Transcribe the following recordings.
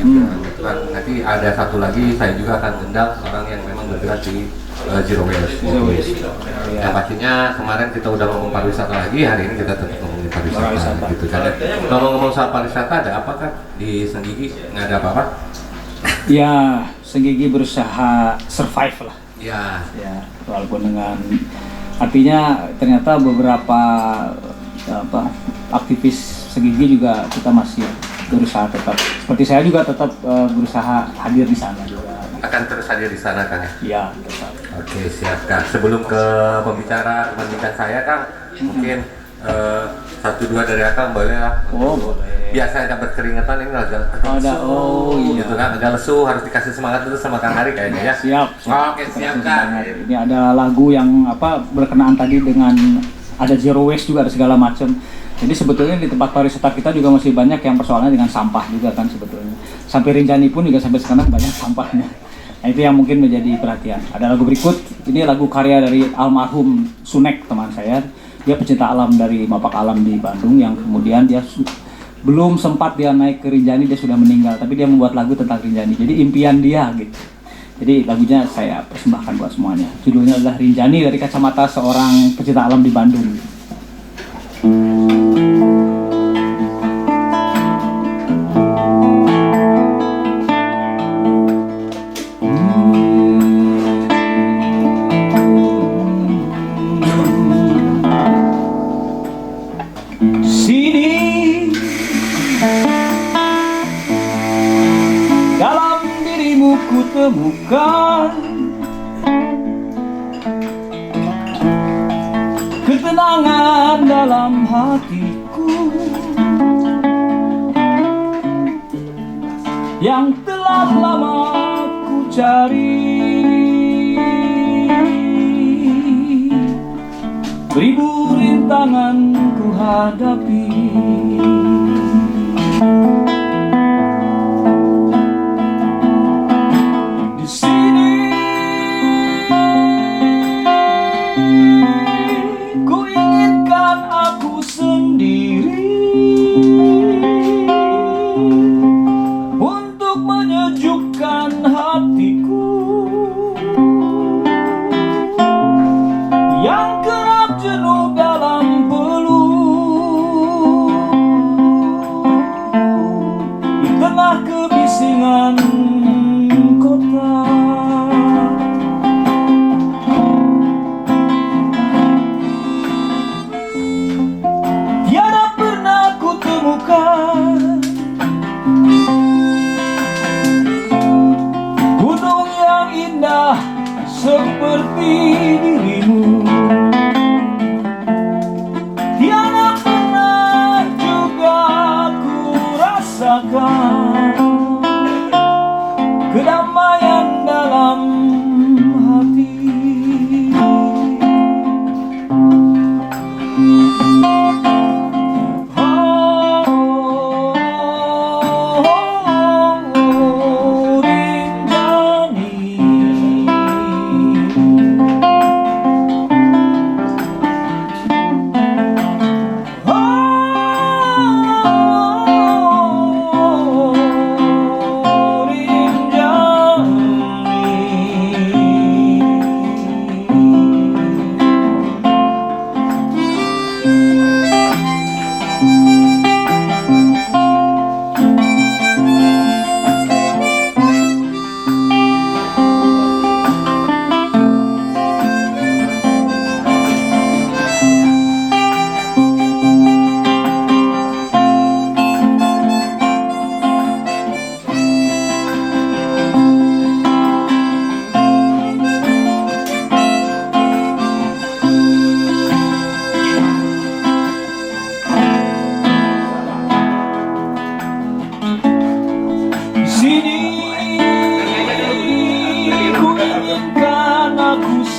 gitu kan. Nanti ada satu lagi saya juga akan undang orang yang memang bergerak di Zero Waste. Yang pastinya kemarin kita udah ngomong pariwisata lagi, hari ini kita tetap ngomongin pariwisata. Gitu kan. Ngomong-ngomong soal pariwisata, ada apa kan di Senggigi? Nggak ada apa-apa? Ya, Senggigi berusaha survive lah. Ya, Walaupun dengan artinya ternyata beberapa aktivis Senggigi juga kita masih berusaha tetap, seperti saya juga tetap berusaha hadir di sana juga. akan terus hadir di sana kan ya? Iya, tetap. Oke, siap Kang. Sebelum ke pembicara saya Kang, mungkin satu dua dari Akang boleh lah. Boleh. Biasa ada berkeringetan ini agak iya. gitu kan, agak lesu, harus dikasih semangat dulu sama Kang Hari kayaknya ya. Siap. Oke, siap Kang. Ini ada lagu yang berkenaan tadi dengan ada zero waste juga, ada segala macam. Jadi sebetulnya di tempat pariwisata kita juga masih banyak yang persoalannya dengan sampah juga kan sebetulnya. Sampai Rinjani pun juga sampai sekarang banyak sampahnya. Nah itu yang mungkin menjadi perhatian. Ada lagu berikut, ini lagu karya dari almarhum Sunek teman saya. Dia pecinta alam dari Mapak Alam di Bandung yang kemudian dia belum sempat dia naik ke Rinjani, dia sudah meninggal. Tapi dia membuat lagu tentang Rinjani. Jadi impian dia gitu. Jadi lagunya saya persembahkan buat semuanya. Judulnya adalah Rinjani dari kacamata seorang pecinta alam di Bandung. Sini dalam dirimu ku temukan ketenangan dalam hatiku yang telah lama ku cari. Beribu rintangan ku hadapi. Di sini ku inginkan aku sendiri untuk menyejukkan hatiku yang kerap jenuh dalam peluk di tengah kebisingan kota. Tiada pernah ku temukan gunung yang indah seperti dirimu. Tiada pernah juga ku rasakan kedamaian dalam hati.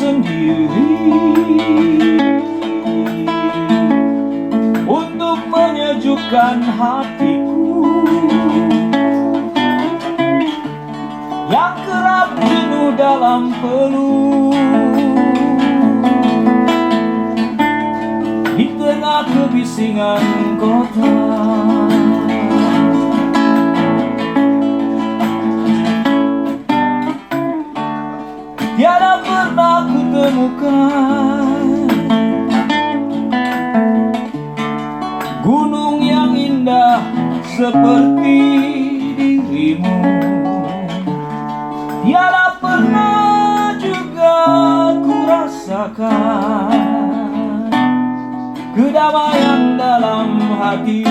Sendiri untuk menyejukkan hatiku yang kerap jenuh dalam peluk di tengah kebisingan kota. temukan gunung yang indah seperti dirimu, tiada pernah juga ku rasakan kedamaian dalam hati.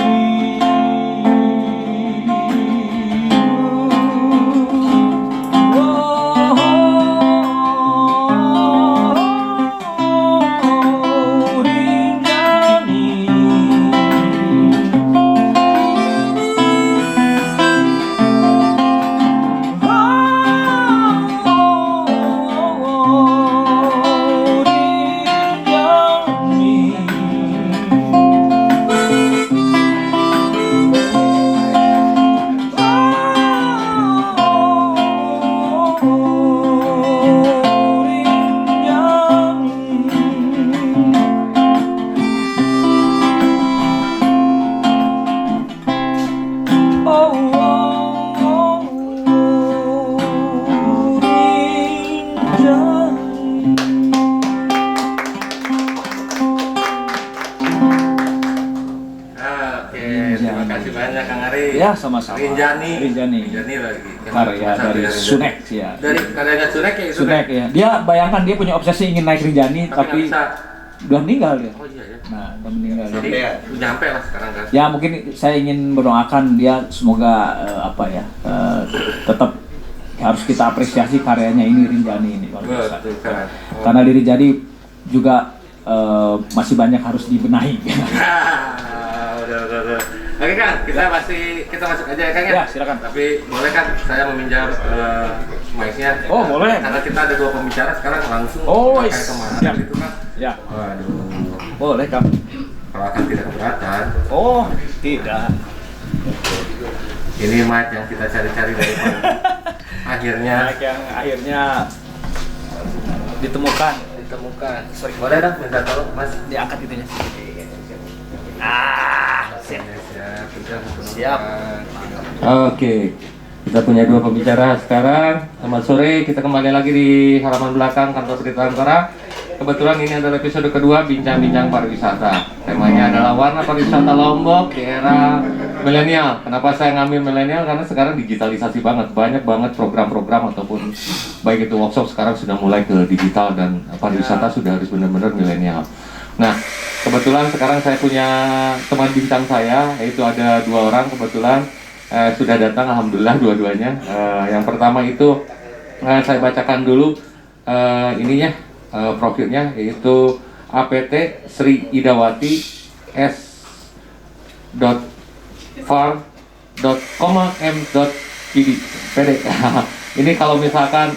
Terima kasih banyak Kang Ari. Ya, sama-sama. Rinjani lagi. Karya dari Sunek ya. Dari karyanya Sunek ya itu. Sunek ya. Dia bayangkan dia punya obsesi ingin naik Rinjani tapi udah meninggal dia. Oh iya ya. Nah, udah meninggal. Jadi nyampe lah sekarang kan. Ya mungkin saya ingin mendoakan dia semoga tetap harus kita apresiasi karyanya ini Rinjani ini. Betul kan. Karena di Rinjani juga masih banyak harus dibenahi. Udah. Oke Kang, kita masuk aja ya Kang ya. Ya, silakan. Tapi boleh kan saya meminjam mic-nya? Oh, boleh. Karena kita ada 2 pembicara sekarang langsung kayak kemana siap. gitu kan. Ya. Waduh. Boleh, Kang. Kalau akan tidak keberatan. Oh, tidak. Ini mic yang kita cari-cari dari mana. Akhirnya Yang akhirnya ditemukan. Sorry, boleh dong minta tolong Mas. Diangkat itunya. Siap. Oke, kita punya 2 pembicara sekarang. Selamat sore, kita kembali lagi di halaman belakang kantor Berita Antara. Kebetulan ini adalah episode kedua bincang-bincang pariwisata. Temanya adalah warna pariwisata Lombok di era milenial. Kenapa saya ngambil milenial? Karena sekarang digitalisasi banget, banyak banget program-program ataupun baik itu workshop sekarang sudah mulai ke digital dan pariwisata sudah harus benar-benar milenial. Nah, kebetulan sekarang saya punya teman bincang saya, yaitu ada 2 orang kebetulan sudah datang, alhamdulillah dua-duanya. Yang pertama itu saya bacakan dulu profilnya, yaitu APT Sri Idawati s.far.com.pd. Ini kalau misalkan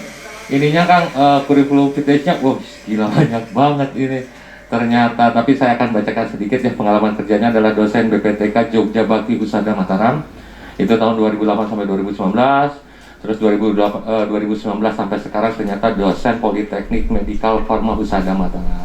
ininya Kang kurikulum fitnessnya, wah gila banyak banget ini. Ternyata, tapi saya akan bacakan sedikit ya. Pengalaman kerjanya adalah dosen BPTK Jogja Bakti Husada Mataram. Itu tahun 2008 sampai 2019. Terus 2019 sampai sekarang ternyata dosen Politeknik Medikal Farma Husada Mataram.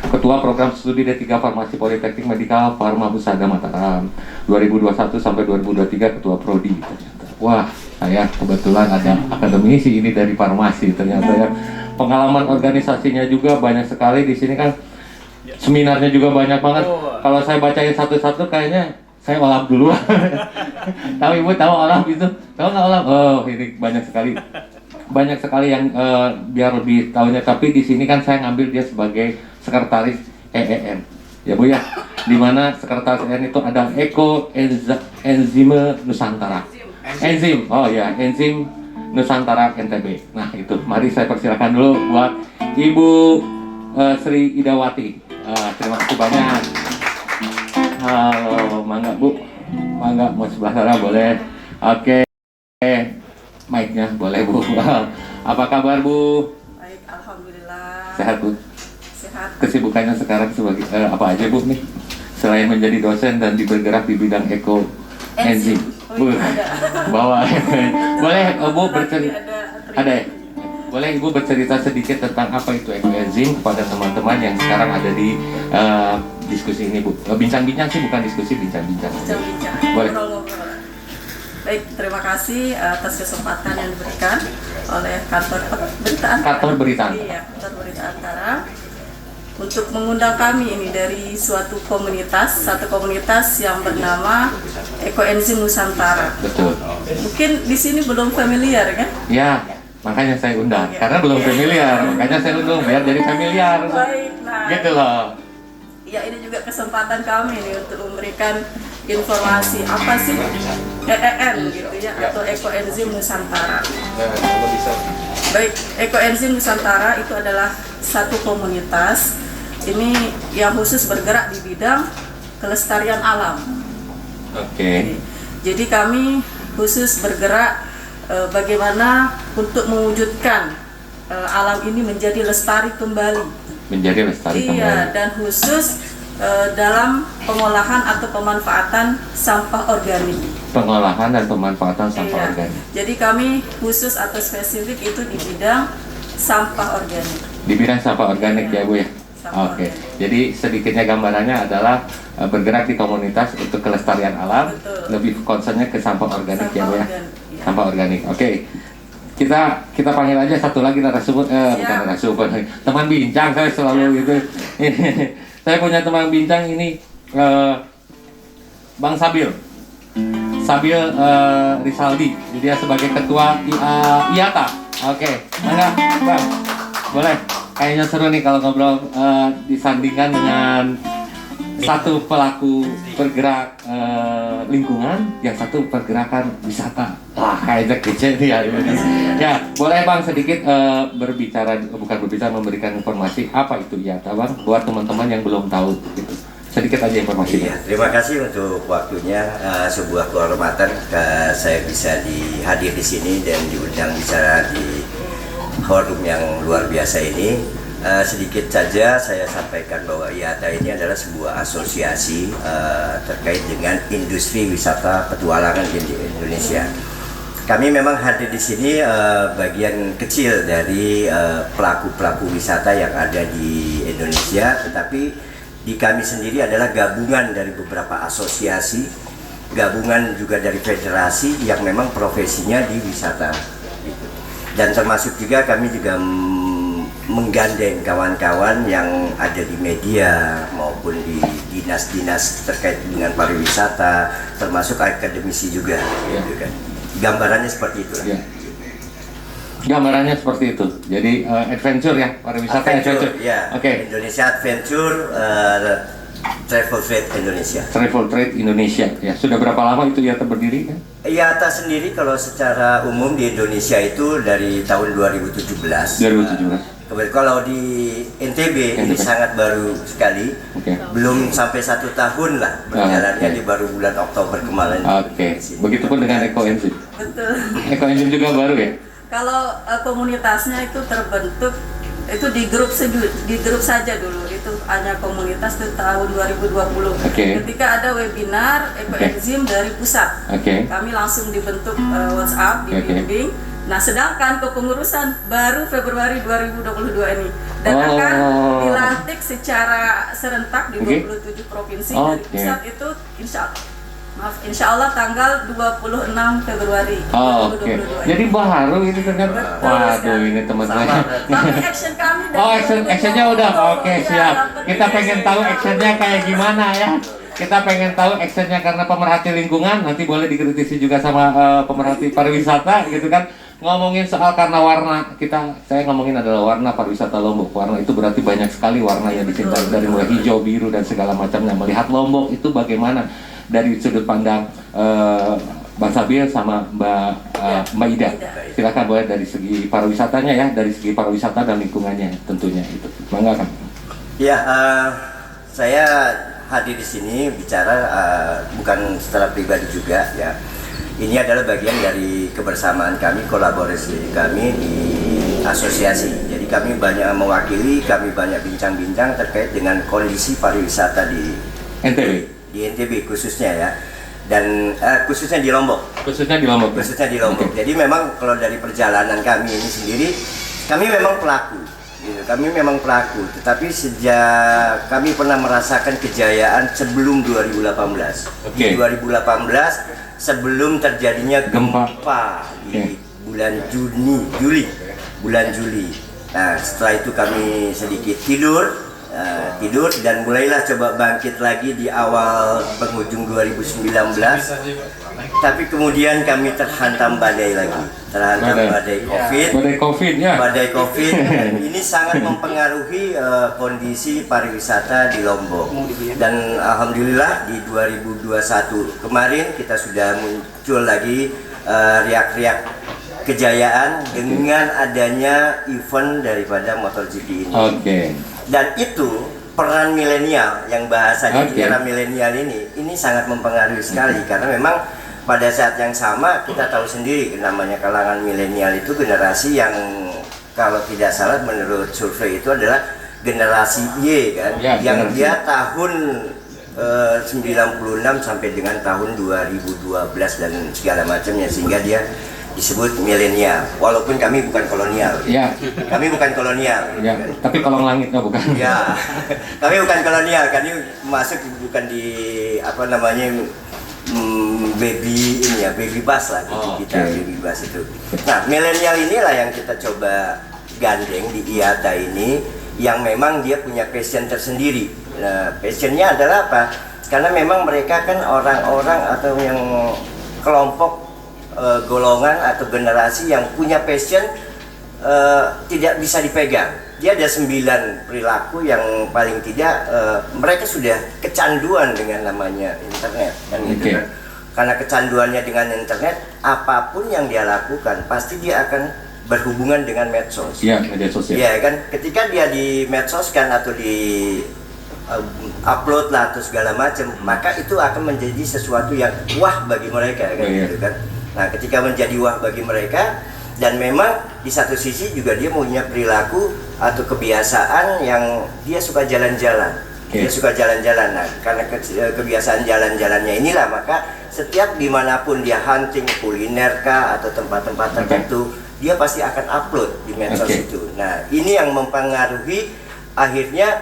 Ketua Program Studi D3 Farmasi Politeknik Medikal Farma Husada Mataram. 2021 sampai 2023 Ketua Prodi ternyata. Wah, saya kebetulan ada akademisi ini dari farmasi ternyata ya. Pengalaman organisasinya juga banyak sekali di sini kan. Seminarnya juga banyak banget. Kalau saya bacain satu-satu kayaknya saya olah dulu. Tahu Ibu tahu olah gitu? Tahu nggak olah? Oh, ini banyak sekali yang biar lebih tahunya. Tapi di sini kan saya ngambil dia sebagai sekretaris EEN. Ya Bu ya. Di mana sekretaris EEN itu ada Eko Enzime Nusantara. Enzim. Oh ya, Enzim Nusantara NTB. Nah, itu. Mari saya persilakan dulu buat Ibu Sri Idawati. Terima kasih banyak. Halo, mangga Bu. Mangga mau sebelah sana boleh. Oke. Mic-nya boleh Bu. Apa kabar Bu? Baik, alhamdulillah. Sehat Bu? Sehat. Kesibukannya sekarang sebagai apa aja Bu nih? Selain menjadi dosen dan bergerak di bidang eko enzim. Bu, bawa. Boleh Bu bercerita? Ada ya? Boleh Ibu bercerita sedikit tentang apa itu ekoenzim kepada teman-teman yang sekarang ada di diskusi ini Bu? Bincang-bincang sih, bukan diskusi, bincang-bincang. Boleh. Baik, terima kasih atas kesempatan yang diberikan oleh kantor Berita Antara. Kantor Berita Antara. Iya, kantor Berita Antara untuk mengundang kami ini dari satu komunitas yang bernama Ekoenzim Nusantara. Betul. Mungkin di sini belum familiar kan? Ya, makanya saya undang. Iya. Karena belum familiar, makanya saya undang biar jadi familiar. Baik, nah Gitu loh. ya ini juga kesempatan kami nih untuk memberikan informasi apa sih EEN gitu ya, atau Ekoenzim Nusantara. Baik, Ekoenzim Nusantara itu adalah satu komunitas ini yang khusus bergerak di bidang kelestarian alam. Oke. Jadi kami khusus bergerak bagaimana untuk mewujudkan alam ini menjadi lestari kembali. Menjadi lestari kembali. Iya, dan khusus dalam pengolahan atau pemanfaatan sampah organik. Pengolahan dan pemanfaatan sampah Iya. organik. Jadi kami khusus atau spesifik itu di bidang sampah organik. Di bidang sampah organik ya Bu ya. Sampah Oke. organik. Jadi sedikitnya gambarannya adalah bergerak di komunitas untuk kelestarian alam, Betul. lebih concernnya ke sampah organik ya Bu ya. organik, iya. Sampah organik. Oke. Kita panggil aja satu lagi narasumber, bukan narasumber, teman bincang. Saya selalu gitu. Saya punya teman bincang ini Bang Sabil Risaldi. Jadi dia sebagai ketua IATA. Oke, mana Bang? Boleh. Kayaknya seru nih kalau ngobrol disandingkan dengan satu pelaku bergerak lingkungan, yang satu pergerakan wisata. Wah, kayaknya kece nih ya. Ya, boleh Bang sedikit memberikan informasi apa itu IATA Bang, buat teman-teman yang belum tahu gitu. Sedikit aja informasi. Iya, terima kasih untuk waktunya. Sebuah kehormatan saya bisa hadir di sini dan diundang bicara di forum yang luar biasa ini. Sedikit saja saya sampaikan bahwa IATA ini adalah sebuah asosiasi terkait dengan industri wisata petualangan di Indonesia. Kami memang hadir di sini bagian kecil dari pelaku-pelaku wisata yang ada di Indonesia, tetapi di kami sendiri adalah gabungan dari beberapa asosiasi, gabungan juga dari federasi yang memang profesinya di wisata. Gitu. Dan termasuk juga kami juga menggandeng kawan-kawan yang ada di media maupun di dinas-dinas terkait dengan pariwisata, termasuk akademisi juga. Ya. Gitu kan. Gambarannya seperti itu. Ya. Gambarannya seperti itu. Jadi adventure ya, pariwisata adventure. Ya. Oke. Indonesia Adventure Travel Trade Indonesia. Travel Trade Indonesia. Ya, sudah berapa lama itu IATA berdiri kan? IATA sendiri kalau secara umum di Indonesia itu dari tahun 2017. 2017. Kalau di NTB ini sangat baru sekali, belum sampai 1 tahun lah berjalannya, di baru bulan Oktober kemarin. Oke. Begitupun dengan Ekoenzim. Betul. Ekoenzim juga baru ya? Kalau komunitasnya itu terbentuk itu di grup saja dulu, itu hanya komunitas itu tahun 2020. Ketika ada webinar Ekoenzim dari pusat, kami langsung dibentuk WhatsApp, dibimbing. Nah, sedangkan kepengurusan baru Februari 2022 ini dan akan dilantik secara serentak di 27 provinsi dari pusat itu insya Allah tanggal 26 Februari 2022. Jadi baru ini ternyata. Waduh, ini teman-teman. Tapi action kami dari actionnya udah. Oke, siap. Kita pengen tahu actionnya kayak gimana ya. Kita pengen tahu actionnya karena pemerhati lingkungan, nanti boleh dikritisi juga sama pemerhati pariwisata gitu kan. Ngomongin soal karena warna, saya ngomongin adalah warna pariwisata Lombok. Warna itu berarti banyak sekali warna yang dicintai, dari mulai hijau, biru dan segala macamnya. Melihat Lombok itu bagaimana dari sudut pandang Bang Sabil sama Mbak Ida. Silakan boleh dari segi pariwisatanya ya, dari segi pariwisata dan lingkungannya tentunya itu. Mangga kan? Ya, saya hadir di sini bicara bukan secara pribadi juga ya. Ini adalah bagian dari kebersamaan kami, kolaborasi kami di asosiasi. Jadi kami banyak mewakili, kami banyak bincang-bincang terkait dengan kondisi pariwisata di NTB. Di NTB khususnya ya. Dan khususnya di Lombok. Khususnya di Lombok. Khususnya di Lombok. Jadi memang kalau dari perjalanan kami ini sendiri, kami memang pelaku. Kami memang pelaku, tetapi sejak kami pernah merasakan kejayaan sebelum 2018. Di 2018 sebelum terjadinya gempa di bulan Juli. Nah, setelah itu kami sedikit tidur dan mulailah coba bangkit lagi di awal penghujung 2019. Tapi kemudian kami terhantam badai lagi, badai COVID ya. Badai COVID dan ini sangat mempengaruhi kondisi pariwisata di Lombok. Dan alhamdulillah di 2021 kemarin kita sudah muncul lagi riak-riak kejayaan dengan adanya event daripada MotoGP ini. Dan itu peran milenial yang bahasanya di era milenial ini sangat mempengaruhi sekali karena memang pada saat yang sama kita tahu sendiri namanya kalangan milenial itu generasi yang kalau tidak salah menurut survei itu adalah generasi Y kan, yang dia tahun 96 sampai dengan tahun 2012 dan segala macamnya sehingga dia disebut milenial, walaupun kami bukan kolonial. Kami bukan kolonial. Tapi kolong langitnya bukan. Kami bukan kolonial, kami masuk bukan di apa namanya baby ini ya, baby bus lah kita baby bus itu. Nah, milenial inilah yang kita coba gandeng di IATA ini, yang memang dia punya passion tersendiri. Nah, passionnya adalah apa? Karena memang mereka kan orang-orang atau yang kelompok golongan atau generasi yang punya passion tidak bisa dipegang. Dia ada 9 perilaku yang paling tidak mereka sudah kecanduan dengan namanya internet kan gitu kan. Karena kecanduannya dengan internet, apapun yang dia lakukan pasti dia akan berhubungan dengan medsos. Media sosial. Kan ketika dia di medsos kan atau di upload lah atau segala macam, maka itu akan menjadi sesuatu yang wah bagi mereka kan gitu kan. Nah, ketika menjadi wah bagi mereka dan memang di satu sisi juga dia punya perilaku atau kebiasaan yang dia suka jalan-jalan. Dia suka jalan-jalan. Nah, karena kebiasaan jalan-jalannya inilah maka setiap dimanapun dia hunting kuliner kah atau tempat-tempat tertentu dia pasti akan upload di medsos itu. Nah, ini yang mempengaruhi akhirnya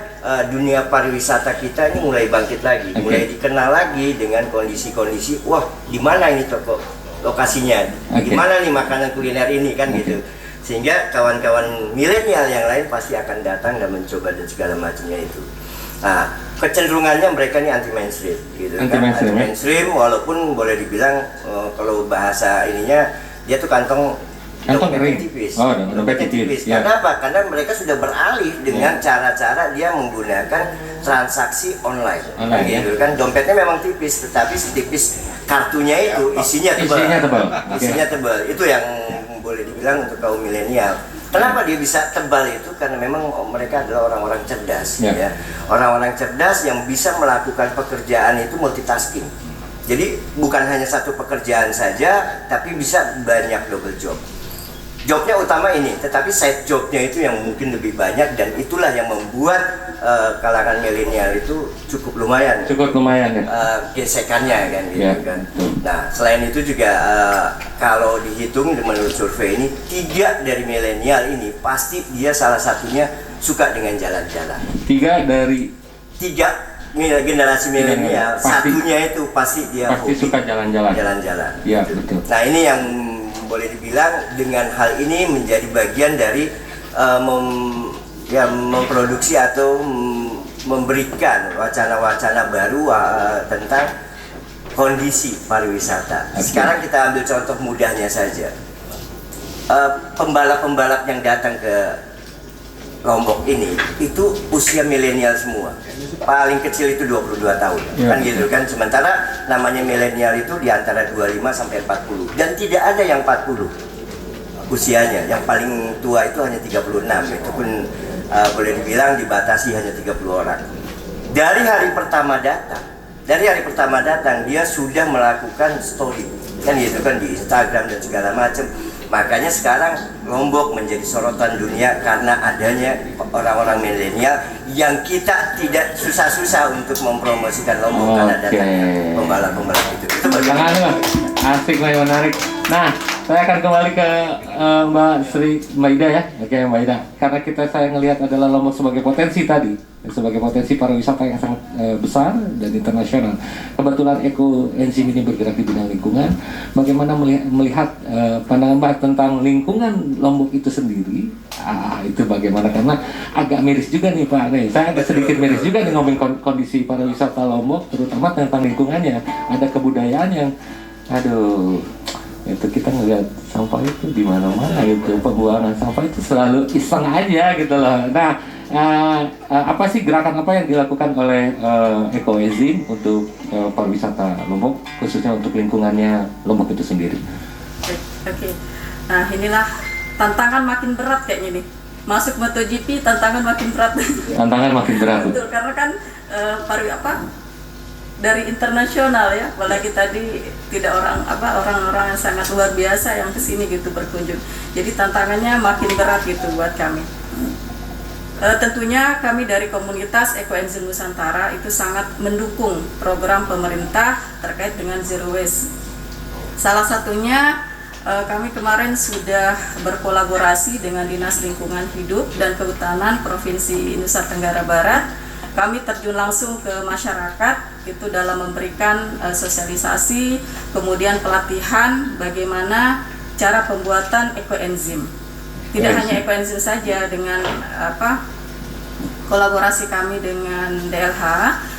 dunia pariwisata kita ini mulai bangkit lagi, mulai dikenal lagi dengan kondisi-kondisi wah di mana ini toko lokasinya, gimana nih makanan kuliner ini kan gitu, sehingga kawan-kawan milenial yang lain pasti akan datang dan mencoba dan segala macamnya itu. Nah, kecenderungannya mereka ini anti mainstream gitu kan, anti mainstream walaupun boleh dibilang kalau bahasa ininya dia tuh kantong tipis. Dompet tipis. Karena apa? Karena mereka sudah beralih dengan cara-cara dia menggunakan transaksi online gitu kan. Dompetnya memang tipis, tetapi setipis kartunya itu isinya tebal. Isinya tebal. Itu yang boleh dibilang untuk kaum milenial. Kenapa dia bisa tebal itu? Karena memang mereka adalah orang-orang cerdas ya. Orang-orang cerdas yang bisa melakukan pekerjaan itu multitasking. Jadi bukan hanya satu pekerjaan saja, tapi bisa banyak double job. Jobnya utama ini, tetapi side jobnya itu yang mungkin lebih banyak dan itulah yang membuat kalangan milenial itu cukup lumayan ya. Gesekannya kan gitu kan. Nah, selain itu juga kalau dihitung menurut survei ini 3 dari milenial ini pasti dia salah satunya suka dengan jalan-jalan. 3 dari 3 generasi milenial, satunya itu pasti dia pasti suka jalan-jalan. Iya, gitu. betul. Nah, ini yang boleh dibilang dengan hal ini menjadi bagian dari memproduksi atau memberikan wacana-wacana baru tentang kondisi pariwisata. Sekarang kita ambil contoh mudahnya saja. Pembalap-pembalap yang datang ke Lombok ini itu usia milenial semua. Paling kecil itu 22 tahun. Kan gitu kan. Sementara namanya milenial itu di antara 25 sampai 40 dan tidak ada yang 40 usianya. Yang paling tua itu hanya 36. Itu pun boleh dibilang dibatasi hanya 30 orang. Dari hari pertama datang dia sudah melakukan story. Kan gitu kan di Instagram dan segala macam. Makanya sekarang Lombok menjadi sorotan dunia karena adanya orang-orang milenial yang kita tidak susah-susah untuk mempromosikan Lombok karena datangnya pembalap-pembalap itu. Asik lah, menarik. Nah, Saya akan kembali ke Mbak Ida ya. Oke, Mbak Ida. Karena saya ngelihat adalah Lombok sebagai potensi tadi, sebagai potensi pariwisata yang sangat besar dan internasional. Kebetulan Eko-Enzim ini bergerak di bidang lingkungan. Bagaimana melihat pandangan Mbak tentang lingkungan Lombok itu sendiri? Itu bagaimana? Karena agak miris juga nih Pak. Saya agak sedikit miris juga nih ngomongin kondisi pariwisata Lombok, terutama tentang lingkungannya. Ada kebudayaan yang, aduh, itu kita ngelihat sampah itu di mana-mana, itu pembuangan sampah itu selalu iseng aja gitu loh. Nah, apa sih gerakan apa yang dilakukan oleh Eko-Enzim untuk pariwisata Lombok, khususnya untuk lingkungannya Lombok itu sendiri? Oke. Nah, inilah tantangan makin berat kayaknya nih. Masuk MotoGP tantangan makin berat. Tantangan makin berat. Betul, karena kan dari internasional ya, apalagi tadi tidak orang-orang yang sangat luar biasa yang kesini gitu berkunjung. Jadi tantangannya makin berat gitu buat kami. Tentunya kami dari komunitas Eko-Enzim Nusantara itu sangat mendukung program pemerintah terkait dengan zero waste. Salah satunya kami kemarin sudah berkolaborasi dengan Dinas Lingkungan Hidup dan Kehutanan Provinsi Nusa Tenggara Barat. Kami terjun langsung ke masyarakat itu dalam memberikan sosialisasi, kemudian pelatihan bagaimana cara pembuatan Eko-Enzim. Tidak hanya Eko-Enzim saja, dengan kolaborasi kami dengan DLH,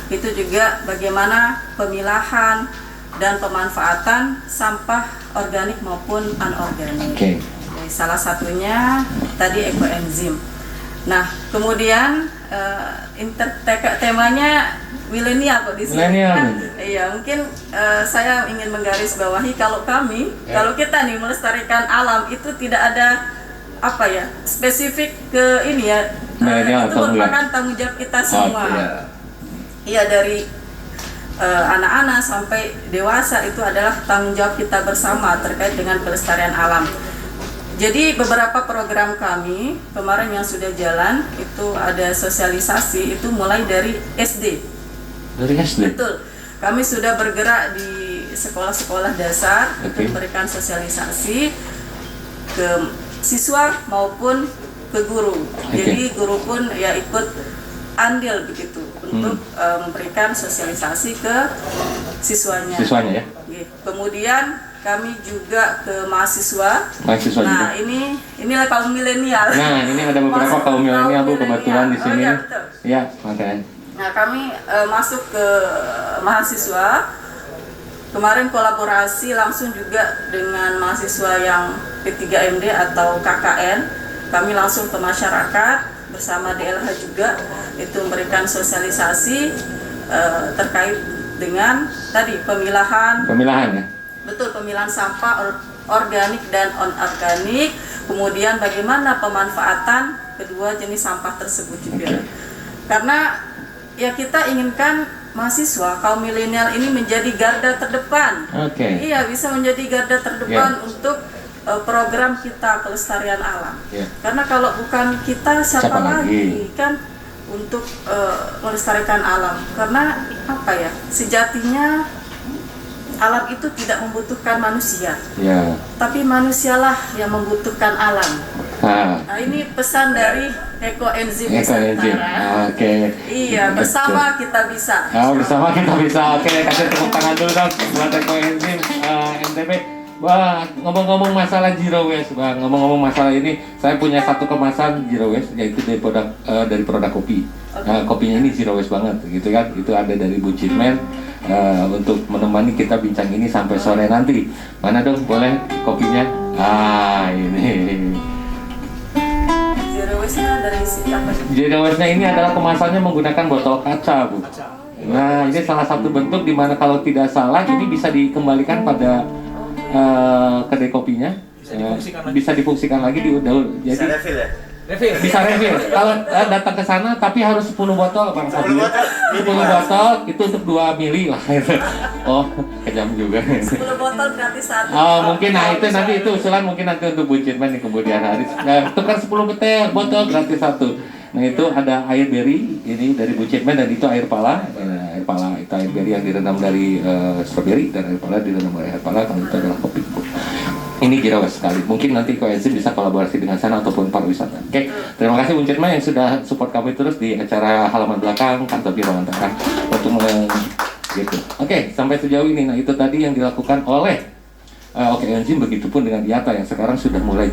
itu juga bagaimana pemilahan dan pemanfaatan sampah organik maupun anorganik. Jadi, salah satunya tadi Eko-Enzim. Nah, kemudian temanya milenial kok di sini. Iya, mungkin saya ingin menggarisbawahi kalau kita nih melestarikan alam itu tidak ada spesifik ke ini ya. Itu merupakan tanggung jawab kita semua. Iya, dari anak-anak sampai dewasa itu adalah tanggung jawab kita bersama terkait dengan pelestarian alam. Jadi beberapa program kami kemarin yang sudah jalan itu ada sosialisasi itu mulai dari SD. Dari SD? Betul. Kami sudah bergerak di sekolah-sekolah dasar untuk memberikan sosialisasi ke siswa maupun ke guru. Jadi guru pun ya ikut andil begitu untuk memberikan sosialisasi ke siswanya. Siswanya ya. Kemudian kami juga ke mahasiswa. juga. Nah, inilah kaum milenial. Nah, ini ada beberapa kaum milenial Bu kebetulan di sini. Ya, makanya. Nah, kami masuk ke mahasiswa. Kemarin kolaborasi langsung juga dengan mahasiswa yang P3MD atau KKN. Kami langsung ke masyarakat bersama DLH juga itu memberikan sosialisasi terkait dengan tadi pemilahan. Pemilahan ya. Betul, pemilahan sampah organik dan anorganik, kemudian bagaimana pemanfaatan kedua jenis sampah tersebut juga. Karena ya kita inginkan mahasiswa kaum milenial ini menjadi garda terdepan. Iya, bisa menjadi garda terdepan untuk program kita pelestarian alam. Karena kalau bukan kita siapa lagi kan untuk melestarikan alam. Karena sejatinya alam itu tidak membutuhkan manusia, tapi manusialah yang membutuhkan alam. Nah, ini pesan dari Eko-Enzim Nusantara. Iya, bersama kita bisa. Bersama kita bisa. Kasih tepuk tangan dulu dong buat Eko-Enzim NTB. Wah, ngomong-ngomong masalah zero waste, Bang. Ngomong-ngomong masalah ini, saya punya satu kemasan zero waste, yaitu dari produk kopi. Kopinya ini zero waste banget, gitu kan? Itu ada dari Bucitman. Untuk menemani kita bincang ini sampai sore nanti. Mana dong, boleh kopinya? Ini. Zero waste-nya dari sini apa? Zero waste-nya ini adalah kemasannya menggunakan botol kaca, Bu. Nah, ini salah satu bentuk di mana kalau tidak salah ini bisa dikembalikan pada kedai kopinya. Bisa difungsikan lagi di jadi. Bisa refill ya? Bisa refill. Kalau datang ke sana tapi harus 10 botol Bang. 10 botol itu untuk 2 mili lah. Oh, kejam juga. 10 botol gratis satu. Mungkin itu nanti itu usulan mungkin nanti untuk Bucitman di kemudian hari. Tukar 10 botol gratis satu. Nah, itu ada air berry ini dari Bucitman dan itu air pala. Air pala itu air berry yang direndam dari strawberry dan air pala direndam dari air pala. Kalau itu adalah kopi. ini zero waste sekali. Mungkin nanti Ekoenzim bisa kolaborasi dengan sana ataupun pariwisata. Oke, terima kasih Bung Cetma yang sudah support kami terus di acara halaman belakang kantor Biro Antara untuk gitu. Oke, sampai sejauh ini. Nah, itu tadi yang dilakukan oleh Ekoenzim, begitupun dengan IATA yang sekarang sudah mulai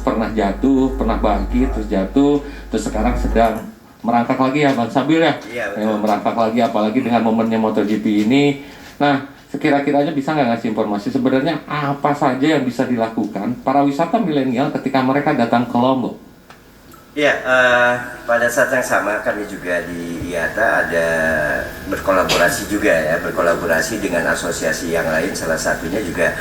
pernah jatuh, pernah bangkit, terus jatuh, terus sekarang sedang merangkak lagi ya Bang Sabil ya. Iya, Merangkak lagi apalagi dengan momennya MotoGP ini. Nah, sekira-kiranya bisa nggak ngasih informasi sebenarnya apa saja yang bisa dilakukan para wisata milenial ketika mereka datang ke Lombok? Ya, pada saat yang sama kami juga di IATA ada berkolaborasi juga ya, berkolaborasi dengan asosiasi yang lain. Salah satunya juga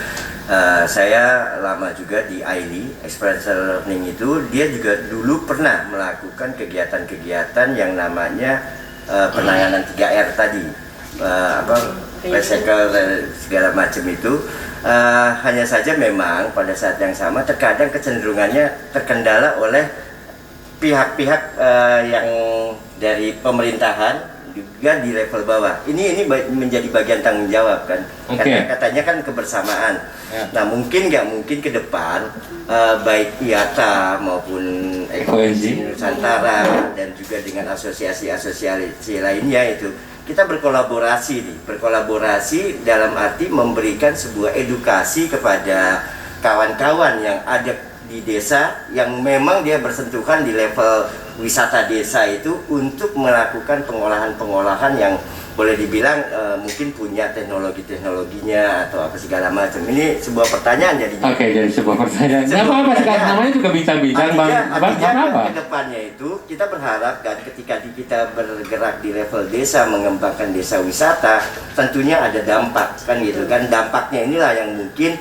saya lama juga di AILI, Experiential Learning itu, dia juga dulu pernah melakukan kegiatan-kegiatan yang namanya penanganan 3R tadi. Recycle segala macam itu, hanya saja memang pada saat yang sama terkadang kecenderungannya terkendala oleh pihak-pihak yang dari pemerintahan juga di level bawah. Ini menjadi bagian tanggung jawab kan, karena katanya kan kebersamaan. Nah, mungkin ke depan baik IATA maupun Ekoenzim Nusantara dan juga dengan asosiasi-asosiasi lainnya itu kita berkolaborasi dalam arti memberikan sebuah edukasi kepada kawan-kawan yang ada di desa yang memang dia bersentuhan di level wisata desa itu untuk melakukan pengolahan yang boleh dibilang mungkin punya teknologinya atau apa segala macam. Ini sebuah pertanyaan jadi. Oke, jadi sebuah pertanyaan. Apa sekarang namanya juga bincang-bincang Bang. Apa? Kedepannya itu kita berharap kan ketika kita bergerak di level desa mengembangkan desa wisata, tentunya ada dampak kan gitu kan. Dampaknya inilah yang mungkin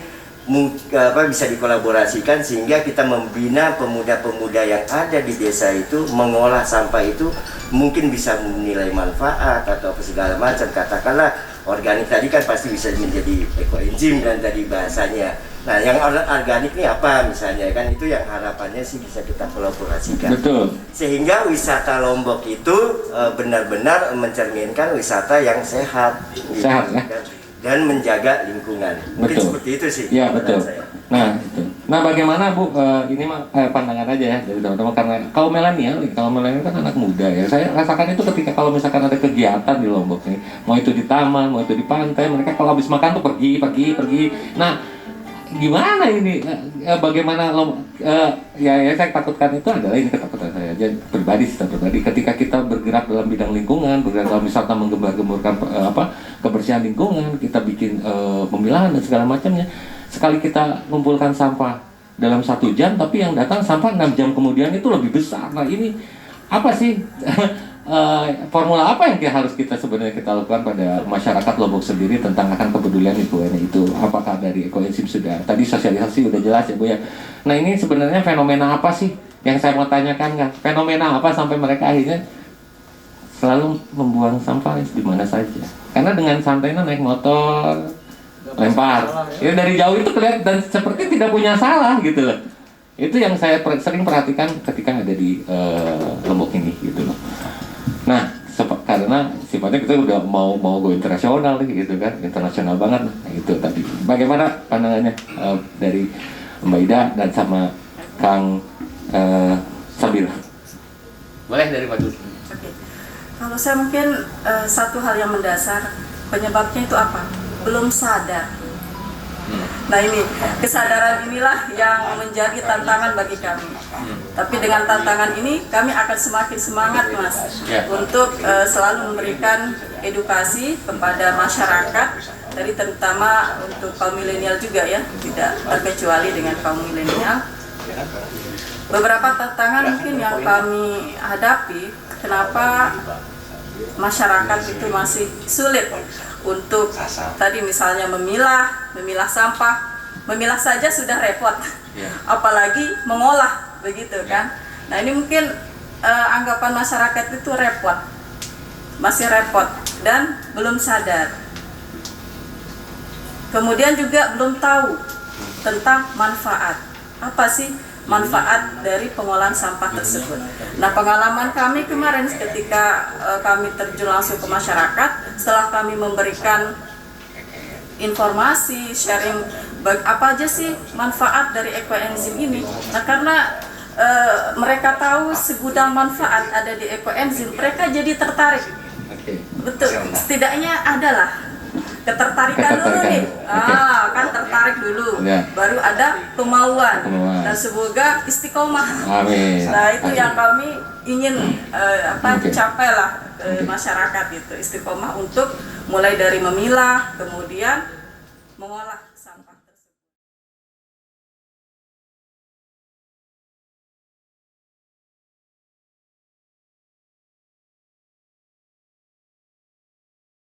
bisa dikolaborasikan sehingga kita membina pemuda-pemuda yang ada di desa itu mengolah sampah itu mungkin bisa menilai manfaat atau apa segala macam. Katakanlah organik tadi kan pasti bisa menjadi ekoenzim dan tadi bahasanya. Nah, yang organik ini apa misalnya kan, itu yang harapannya sih bisa kita kolaborasikan. Betul. Sehingga wisata Lombok itu benar-benar mencerminkan wisata yang sehat. Sehat ya. Dan menjaga lingkungan. Mungkin Betul. seperti itu sih. Ya, betul. Nah, itu. Nah, bagaimana Bu, ini mah pandangan aja ya dari teman-teman, karena kaum milenial kan anak muda ya. Saya rasakan itu ketika kalau misalkan ada kegiatan di Lombok nih, mau itu di taman, mau itu di pantai, mereka kalau habis makan tuh pergi. Nah, gimana ini? Bagaimana ya saya takutkan itu adalah ini ketakutan saya aja pribadi ketika kita bergerak dalam bidang lingkungan, bergerak dalam wisata menggembar-gemburkan kebersihan lingkungan, kita bikin pemilahan dan segala macamnya. Sekali kita mengumpulkan sampah dalam 1 jam, tapi yang datang sampah 6 jam kemudian itu lebih besar. Nah, ini apa sih formula apa yang harus kita sebenarnya kita lakukan pada masyarakat Lombok sendiri tentang akan kepedulian lingkungan itu? Apakah dari Ekoenzim sudah tadi sosialisasi udah jelas ya Bu ya. Nah, ini sebenarnya fenomena apa sih yang saya mau tanyakan kan? Fenomena apa sampai mereka akhirnya selalu membuang sampah di mana saja? Karena dengan santainya naik motor lempar, ya dari jauh itu kelihatan dan seperti tidak punya salah gitu loh. Itu yang saya sering perhatikan ketika ada di Lombok ini gitu loh. Nah, karena sifatnya kita udah mau go internasional gitu kan, internasional banget. Nah, itu tadi. Bagaimana pandangannya dari Mbak Ida dan sama Kang Sabil? Boleh dari Pak Dut. Oke. Kalau saya mungkin satu hal yang mendasar, penyebabnya itu apa? Belum sadar. Nah, ini kesadaran inilah yang menjadi tantangan bagi kami. Tapi dengan tantangan ini kami akan semakin semangat Mas untuk selalu memberikan edukasi kepada masyarakat, dari terutama untuk kaum milenial juga ya, tidak terkecuali dengan kaum milenial. Beberapa tantangan mungkin yang kami hadapi, kenapa masyarakat itu masih sulit untuk tadi misalnya memilah sampah, memilah saja sudah repot, apalagi mengolah begitu kan. Nah, ini mungkin anggapan masyarakat itu masih repot dan belum sadar. Kemudian juga belum tahu tentang manfaat. Apa sih manfaat dari pengolahan sampah tersebut? Nah, pengalaman kami kemarin ketika kami terjun langsung ke masyarakat, setelah kami memberikan informasi, sharing apa aja sih manfaat dari ekoenzim ini. Nah, karena mereka tahu segudang manfaat ada di ekoenzim, mereka jadi tertarik. Betul, setidaknya adalah ketertarikan dulu nih, kan tertarik dulu, baru ada kemauan. Dan semoga istiqomah. Amin. Nah, itu yang kami ingin capai lah masyarakat itu, istiqomah untuk mulai dari memilah, kemudian mengolah.